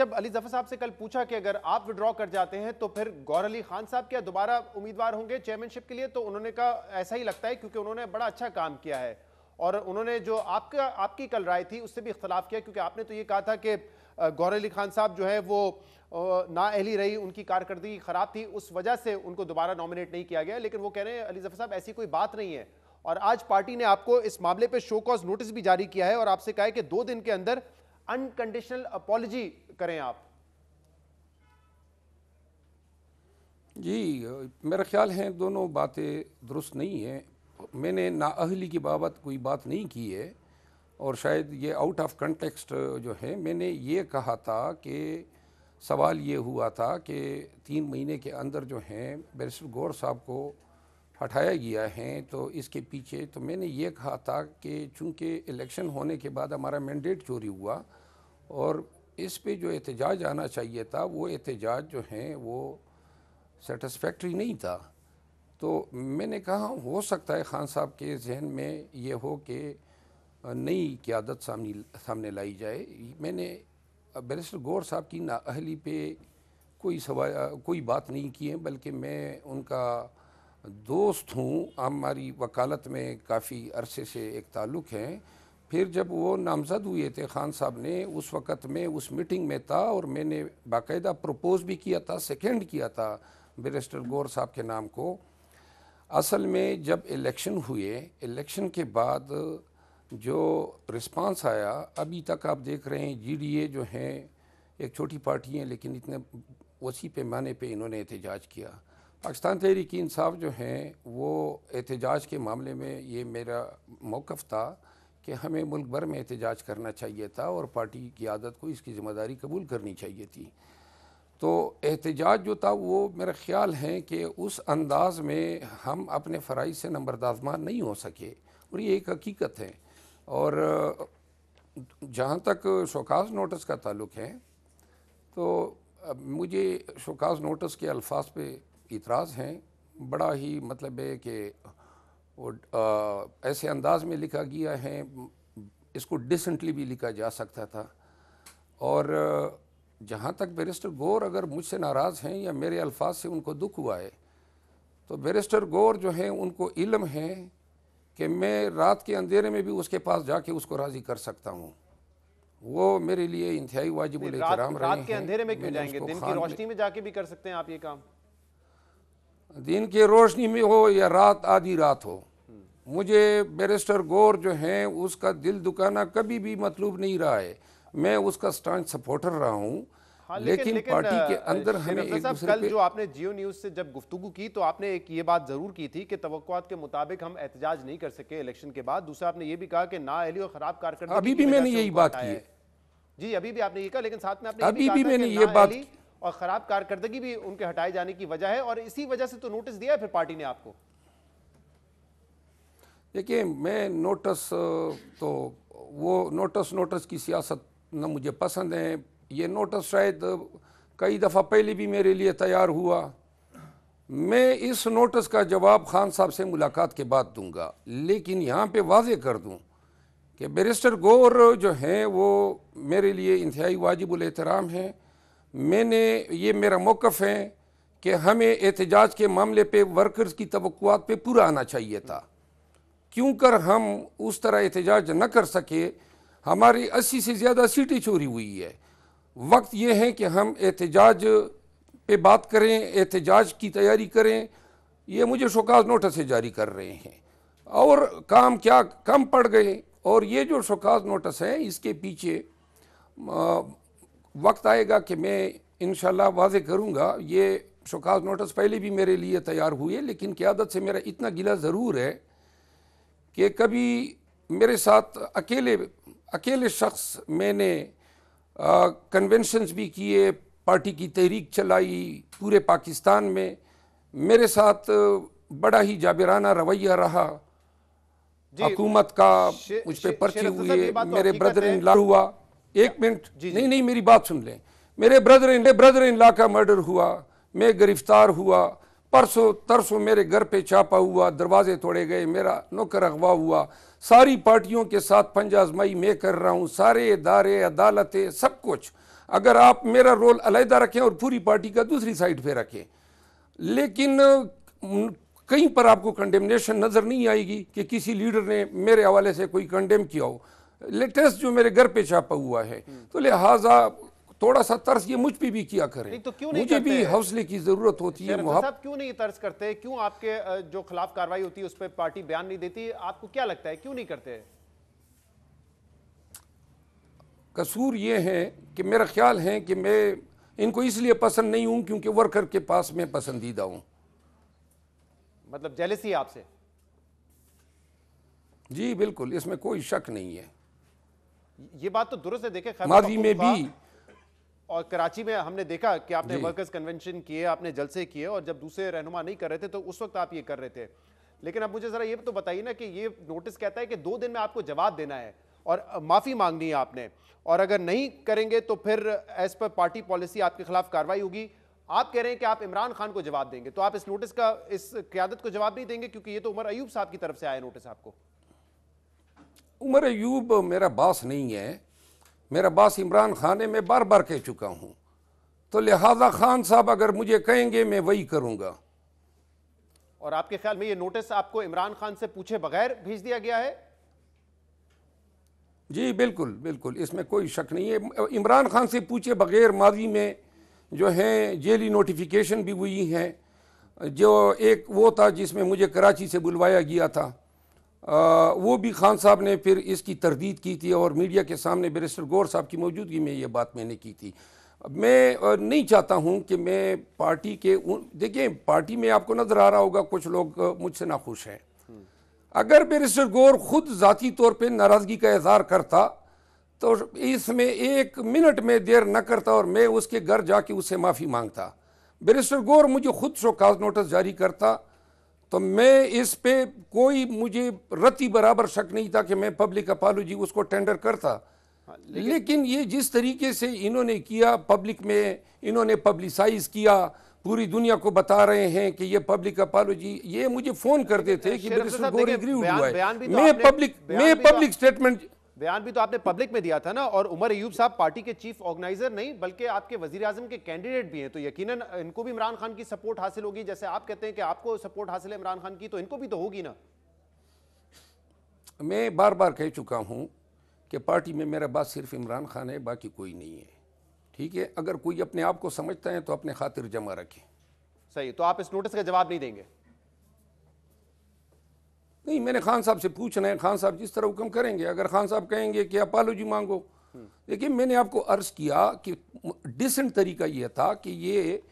जब अली जफर साहब से कल पूछा कि अगर आप विड्रॉ कर जाते हैं तो फिर गौर अली खान साहब क्या दोबारा उम्मीदवार होंगे चेयरमैनशिप के लिए, तो उन्होंने कहा ऐसा ही लगता है क्योंकि उन्होंने बड़ा अच्छा काम किया है। और उन्होंने जो आपकी कल राय थी उससे भी इख्तलाफ किया, क्योंकि आपने तो ये कहा था कि गौर अली खान साहब जो है वो नाअहली रही, उनकी कारकर्दगी खराब थी, उस वजह से उनको दोबारा नॉमिनेट नहीं किया गया। लेकिन वो कह रहे हैं अली जफर साहब ऐसी कोई बात नहीं है, और आज पार्टी ने आपको इस मामले पे शो कॉज नोटिस भी जारी किया है और आपसे कहा है कि 2 दिन के अंदर अनकंडीशनल अपॉलॉजी करें आप। जी, मेरा ख्याल है दोनों बातें दुरुस्त नहीं हैं। मैंने नाअहली की बाबत कोई बात नहीं की है, और शायद ये आउट ऑफ कंटेक्स्ट जो है, मैंने ये कहा था कि सवाल ये हुआ था कि 3 महीने के अंदर जो हैं बैरिस्टर गौर साहब को हटाया गया है, तो इसके पीछे तो मैंने ये कहा था कि चूँकि इलेक्शन होने के बाद हमारा मैंडेट चोरी हुआ और इस पे जो एहतजाज आना चाहिए था वो एहतजाज जो हैं वो सेटिस्फैक्ट्री नहीं था। तो मैंने कहा हो सकता है खान साहब के जहन में ये हो कि नई क़यादत सामने लाई जाए। मैंने बैरिस्टर गौर साहब की नाअहली पे कोई बात नहीं की है, बल्कि मैं उनका दोस्त हूँ, हमारी वकालत में काफ़ी अरसे से एक ताल्लुक़ है। फिर जब वो नामज़द हुए थे खान साहब ने, उस वक़्त में उस मीटिंग में था और मैंने बाकायदा प्रपोज़ भी किया था, सेकेंड किया था बैरिस्टर गौर साहब के नाम को। असल में जब इलेक्शन हुए, इलेक्शन के बाद जो रिस्पांस आया, अभी तक आप देख रहे हैं जीडीए जो हैं एक छोटी पार्टी है लेकिन इतने वसी पैमाने पे इन्होंने एहतजाज किया। पाकिस्तान तहरीक इंसाफ जो हैं वो एहतजाज के मामले में, ये मेरा मौक़िफ़ था कि हमें मुल्क भर में एहतजाज करना चाहिए था और पार्टी की क़यादत को इसकी ज़िम्मेदारी कबूल करनी चाहिए थी। तो एहतजाज जो था वो मेरा ख़्याल है कि उस अंदाज़ में हम अपने फ़राइज़ से नंबरदाज़मार नहीं हो सके, और ये एक हकीकत है। और जहाँ तक शोकाज़ नोटिस का ताल्लुक़ है, तो मुझे शोकाज़ नोटिस के अल्फाज पे इतराज़ हैं। बड़ा ही मतलब है कि वो ऐसे अंदाज़ में लिखा गया है, इसको डिसेंटली भी लिखा जा सकता था। और जहाँ तक बैरिस्टर गौर अगर मुझसे नाराज़ हैं या मेरे अल्फाज से उनको दुख हुआ है, तो बैरिस्टर गौर जो हैं उनको इल्म है कि मैं रात के अंधेरे में भी उसके पास जाके उसको राज़ी कर सकता हूँ। वो मेरे लिए इंतहाई वाजिबुल एहतराम रहे हैं। रात के अंधेरे में क्यों जाएंगे, दिन की रोशनी में जाके भी कर सकते हैं आप ये काम। दिन की रोशनी में हो या रात आधी रात हो, मुझे बैरिस्टर गौर जो हैं उसका दिल दुखाना कभी भी मतलूब नहीं रहा है। मैं उसका स्टांच सपोर्टर रहा हूँ। हाँ, लेकिन पार्टी के अंदर हमें एक दूसरे कल जो आपने जियो न्यूज़ से जब गुफ्तगू की तो आपने एक ये बात ज़रूर की थी कि तवक्कुआत के मुताबिक हम एहतजाज नहीं कर सके इलेक्शन के बाद। दूसरा आपने ये भी कहा कि नाअहली और ख़राब कारकर्दगी, अभी भी मैंने यही बात की है। जी, अभी भी आपने ये कहा, लेकिन साथ में आपने अभी भी मैंने ये बात और ख़राब कारकर्दगी भी उनके हटाए जाने की वजह है, और इसी वजह से तो नोटिस दिया है फिर पार्टी ने आपको। देखिए, मैं नोटिस तो वो नोटिस की सियासत न मुझे पसंद है। ये नोटिस शायद कई दफ़ा पहले भी मेरे लिए तैयार हुआ। मैं इस नोटिस का जवाब खान साहब से मुलाकात के बाद दूंगा, लेकिन यहाँ पे वाज़ेह कर दूं कि बैरिस्टर गौर जो हैं वो मेरे लिए इंतहाई वाजिबुल एहतराम हैं। ये मेरा मौक़िफ़ है कि हमें एहतजाज के मामले पे वर्कर्स की तवक्कुआत पे पूरा आना चाहिए था। क्यों कर हम उस तरह एहतजाज न कर सके, हमारी 80 से ज़्यादा सीटें चोरी हुई है। वक्त ये है कि हम एहतजाज पे बात करें, एहतजाज की तैयारी करें। ये मुझे शोकाज़ नोटिस से जारी कर रहे हैं और काम क्या कम पड़ गए। और ये जो शोकाज़ नोटिस है इसके पीछे वक्त आएगा कि मैं इंशाल्लाह वाज़ेह करूँगा। ये शोकाज़ नोटिस पहले भी मेरे लिए तैयार हुए, लेकिन क़यादत से मेरा इतना गिला ज़रूर है कि कभी मेरे साथ अकेले शख्स मैंने कन्वेंशंस भी किए, पार्टी की तहरीक चलाई पूरे पाकिस्तान में, मेरे साथ बड़ा ही जाबिराना रवैया रहा। हुकूमत का मुझ पर पर्चे हुए, मेरे ब्रदर इन लॉ हुआ। एक मिनट, नहीं मेरी बात सुन लें। मेरे ब्रदर इन लॉ का मर्डर हुआ, मैं गिरफ्तार हुआ। परसों तरसों मेरे घर पे छापा हुआ, दरवाजे तोड़े गए, मेरा नौकर अगवा हुआ। सारी पार्टियों के साथ पंजा आजमाई मैं कर रहा हूँ, सारे इदारे अदालतें सब कुछ। अगर आप मेरा रोल अलहदा रखें और पूरी पार्टी का दूसरी साइड पे रखें, लेकिन कहीं पर आपको कंडेमनेशन नज़र नहीं आएगी कि किसी लीडर ने मेरे हवाले से कोई कंडेम किया हो। लेटेस्ट जो मेरे घर पे छापा हुआ है, तो लिहाजा थोड़ा सा तर्स ये मुझ पे भी किया करें। तो क्यों नहीं मुझे करते? भी हौसले की जरूरत होती है। साहब क्यों नहीं तर्स करते? क्यों आपके जो खिलाफ कार्रवाई होती है उस पर पार्टी बयान नहीं देती? आपको क्या लगता है क्यों नहीं करते? कसूर ये है कि मेरा ख्याल है कि मैं इनको इसलिए पसंद नहीं हूं क्योंकि वर्कर के पास मैं पसंदीदा हूं। मतलब जेलसी आपसे? जी बिल्कुल, इसमें कोई शक नहीं है। ये बात तो दुरुस्त है। देखे माजी में भी और कराची में हमने देखा कि आपने वर्कर्स कन्वेंशन किए, आपने जलसे किए, और जब दूसरे रहनुमा नहीं कर रहे थे तो उस वक्त आप ये कर रहे थे। लेकिन अब मुझे जरा ये तो बताइए ना कि ये नोटिस कहता है कि 2 दिन में आपको जवाब देना है और माफी मांगनी है आपने, और अगर नहीं करेंगे तो फिर एज पर पार्टी पॉलिसी आपके खिलाफ कार्रवाई होगी। आप कह रहे हैं कि आप इमरान खान को जवाब देंगे, तो आप इस नोटिस का, इस क़यादत को जवाब नहीं देंगे? क्योंकि ये तो उमर अयूब साहब की तरफ से आया नोटिस आपको। उमर अयूब मेरा बॉस नहीं है, मेरा बॉस इमरान खान है, मैं बार बार कह चुका हूं। तो लिहाजा खान साहब अगर मुझे कहेंगे मैं वही करूंगा। और आपके ख्याल में ये नोटिस आपको इमरान खान से पूछे बगैर भेज दिया गया है? जी बिल्कुल बिल्कुल, इसमें कोई शक नहीं है। इमरान खान से पूछे बगैर माजी में जो है जेली नोटिफिकेशन भी हुई हैं। जो एक वो था जिसमें मुझे कराची से बुलवाया गया था, वो भी खान साहब ने फिर इसकी तरदीद की थी और मीडिया के सामने बैरिस्टर गौर साहब की मौजूदगी में ये बात मैंने की थी। मैं नहीं चाहता हूँ कि मैं पार्टी के, देखिए पार्टी में आपको नज़र आ रहा होगा कुछ लोग मुझसे नाखुश हैं। अगर बैरिस्टर गौर खुद ज़ाती तौर पे नाराज़गी का इज़हार करता तो इसमें 1 मिनट में देर न करता और मैं उसके घर जाके उससे माफ़ी मांगता। बैरिस्टर गौर मुझे खुद शोकाज नोटिस जारी करता तो मैं इस पे कोई, मुझे रत्ती बराबर शक नहीं था कि मैं पब्लिक अपॉलॉजी उसको टेंडर करता। लेकिन ये जिस तरीके से इन्होंने किया, पब्लिक में इन्होंने पब्लिसाइज किया, पूरी दुनिया को बता रहे हैं कि ये पब्लिक अपॉलॉजी, ये मुझे फोन करते थे कि बैरिस्टर गौर एग्री हुआ है। मैं पब्लिक स्टेटमेंट, बयान भी तो आपने पब्लिक में दिया था ना। और उमर अयूब साहब पार्टी के चीफ ऑर्गेनाइजर नहीं बल्कि आपके वजीर आजम के कैंडिडेट भी हैं, तो यकीनन इनको भी इमरान खान की सपोर्ट हासिल होगी। जैसे आप कहते हैं कि आपको सपोर्ट हासिल है इमरान खान की, तो इनको भी तो होगी ना। मैं बार बार कह चुका हूं कि पार्टी में मेरा बात सिर्फ इमरान खान है, बाकी कोई नहीं है। ठीक है, अगर कोई अपने आप को समझता है तो अपने खातिर जमा रखें। सही, तो आप इस नोटिस का जवाब नहीं देंगे? नहीं, मैंने खान साहब से पूछना है, खान साहब जिस तरह हुक्म करेंगे। अगर खान साहब कहेंगे कि अपॉलॉजी मांगो, लेकिन मैंने आपको अर्ज किया कि डिसेंट तरीका यह था कि ये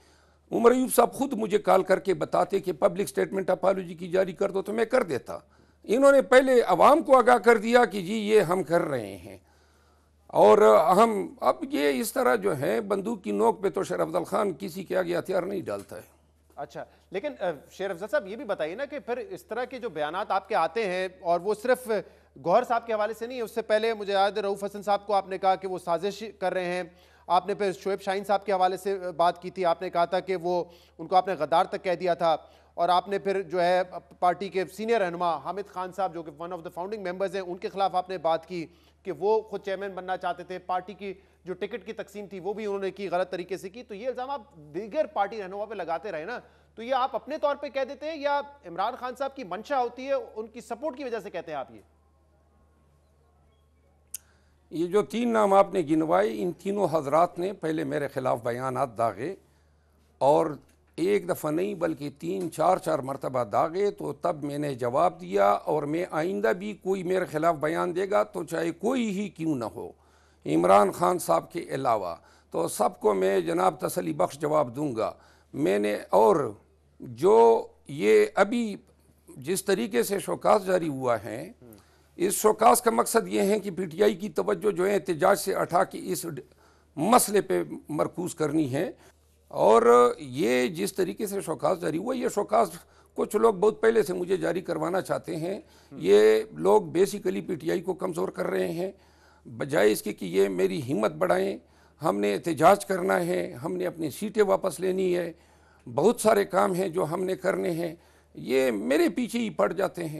उमर अयूब साहब खुद मुझे कॉल करके बताते कि पब्लिक स्टेटमेंट अपॉलॉजी की जारी कर दो, तो मैं कर देता। इन्होंने पहले अवाम को आगाह कर दिया कि जी ये हम कर रहे हैं, और हम अब ये इस तरह जो है बंदूक की नोक पे तो शेर अफजल खान किसी के आगे हथियार नहीं डालता है। अच्छा, लेकिन शेर अफजल साहब ये भी बताइए ना कि फिर इस तरह के जो बयानात आपके आते हैं, और वो सिर्फ गौहर साहब के हवाले से नहीं है, उससे पहले मुझे याद है रऊफ हसन साहब को आपने कहा कि वो साजिश कर रहे हैं। आपने फिर शोएब शाहीन साहब के हवाले से बात की थी, आपने कहा था कि वो उनको आपने गद्दार तक कह दिया था। और आपने फिर जो है पार्टी के सीनियर रहनुमा हामिद खान साहब जो कि one of the founding members हैं, उनके खिलाफ आपने बात की कि वो खुद चेयरमैन बनना चाहते थे। पार्टी की जो टिकट की तकसीम थी वो भी उन्होंने की, गलत तरीके से की। तो ये इल्ज़ाम आप दीगर पार्टी रहनुमा पे लगाते रहे ना, तो ये आप अपने तौर पे कह देते हैं या इमरान खान साहब की मंशा होती है, उनकी सपोर्ट की वजह से कहते हैं आप? ये जो 3 नाम आपने गिनवाए, इन तीनों हजरात ने पहले मेरे खिलाफ बयानात दागे, और एक दफ़ा नहीं बल्कि 3-4 मरतबा दागे। तो तब मैंने जवाब दिया, और मैं आइंदा भी कोई मेरे खिलाफ बयान देगा तो चाहे कोई ही क्यों ना हो, इमरान खान साहब के अलावा, तो सबको मैं जनाब तसल्ली बख्श जवाब दूंगा। मैंने, और जो ये अभी जिस तरीके से शोकास जारी हुआ है, इस शोकास का मकसद ये है कि पीटीआई की तवज्जो जो है एहतजाज से हटा के इस मसले पे मरकूज़ करनी है। और ये जिस तरीके से शोकास जारी हुआ, ये शोकास कुछ लोग बहुत पहले से मुझे जारी करवाना चाहते हैं। ये लोग बेसिकली पीटीआई को कमज़ोर कर रहे हैं, बजाय इसके कि ये मेरी हिम्मत बढ़ाएं। हमने एहतजाज करना है, हमने अपनी सीटें वापस लेनी है, बहुत सारे काम हैं जो हमने करने हैं, ये मेरे पीछे ही पड़ जाते हैं।